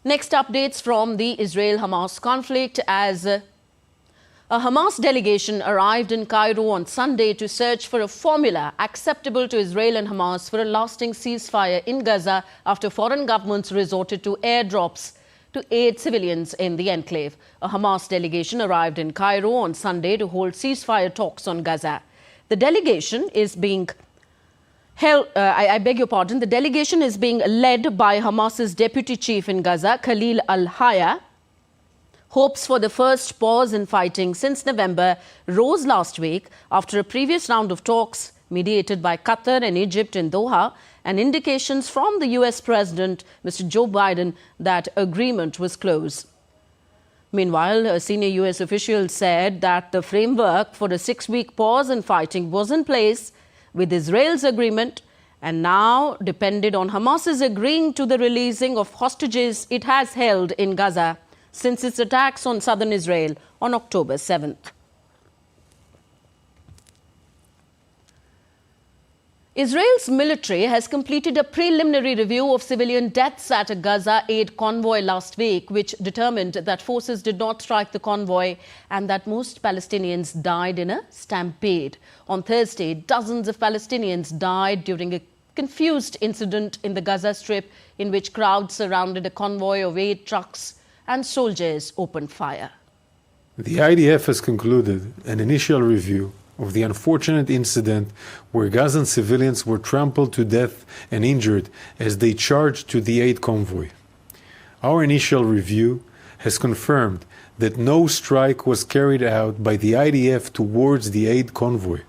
Next updates from the Israel-Hamas conflict as a Hamas delegation arrived in Cairo on Sunday to search for a formula acceptable to Israel and Hamas for a lasting ceasefire in Gaza after foreign governments resorted to airdrops to aid civilians in the enclave. A Hamas delegation arrived in Cairo on Sunday to hold ceasefire talks on Gaza. The delegation is being the delegation is being led by Hamas's deputy chief in Gaza, Khalil al-Hayya. Hopes for the first pause in fighting since November rose last week after a previous round of talks mediated by Qatar and Egypt in Doha, and indications from the US President, Mr. Joe Biden, that agreement was close. Meanwhile, a senior US official said that the framework for a 6-week pause in fighting was in place with Israel's agreement and now depended on Hamas's agreeing to the releasing of hostages it has held in Gaza since its attacks on southern Israel on October 7th. Israel's military has completed a preliminary review of civilian deaths at a Gaza aid convoy last week, which determined that forces did not strike the convoy and that most Palestinians died in a stampede. On Thursday, dozens of Palestinians died during a confused incident in the Gaza Strip in which crowds surrounded a convoy of aid trucks and soldiers opened fire. The IDF has concluded an initial review of the unfortunate incident where Gazan civilians were trampled to death and injured as they charged to the aid convoy. Our initial review has confirmed that no strike was carried out by the IDF towards the aid convoy.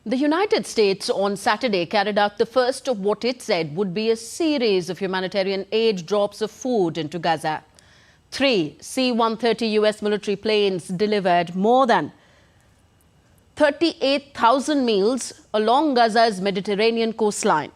The United States on Saturday carried out the first of what it said would be a series of humanitarian aid drops of food into Gaza. 3 C-130 US military planes delivered more than 38,000 meals along Gaza's Mediterranean coastline.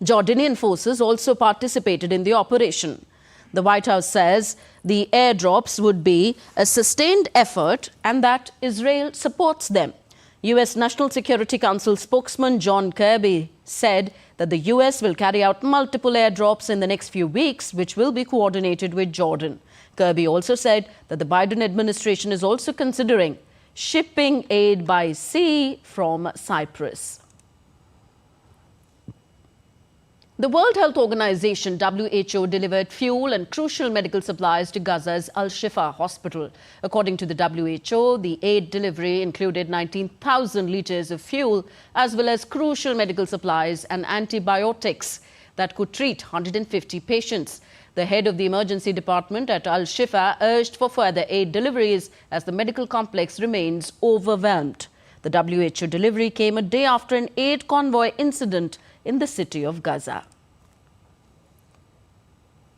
Jordanian forces also participated in the operation. The White House says the airdrops would be a sustained effort and that Israel supports them. U.S. National Security Council spokesman John Kirby said that the U.S. will carry out multiple airdrops in the next few weeks, which will be coordinated with Jordan. Kirby also said that the Biden administration is also considering shipping aid by sea from Cyprus. The World Health Organization, WHO, delivered fuel and crucial medical supplies to Gaza's Al-Shifa hospital. According to the WHO, the aid delivery included 19,000 litres of fuel, as well as crucial medical supplies and antibiotics that could treat 150 patients. The head of the emergency department at Al-Shifa urged for further aid deliveries as the medical complex remains overwhelmed. The WHO delivery came a day after an aid convoy incident in the city of Gaza.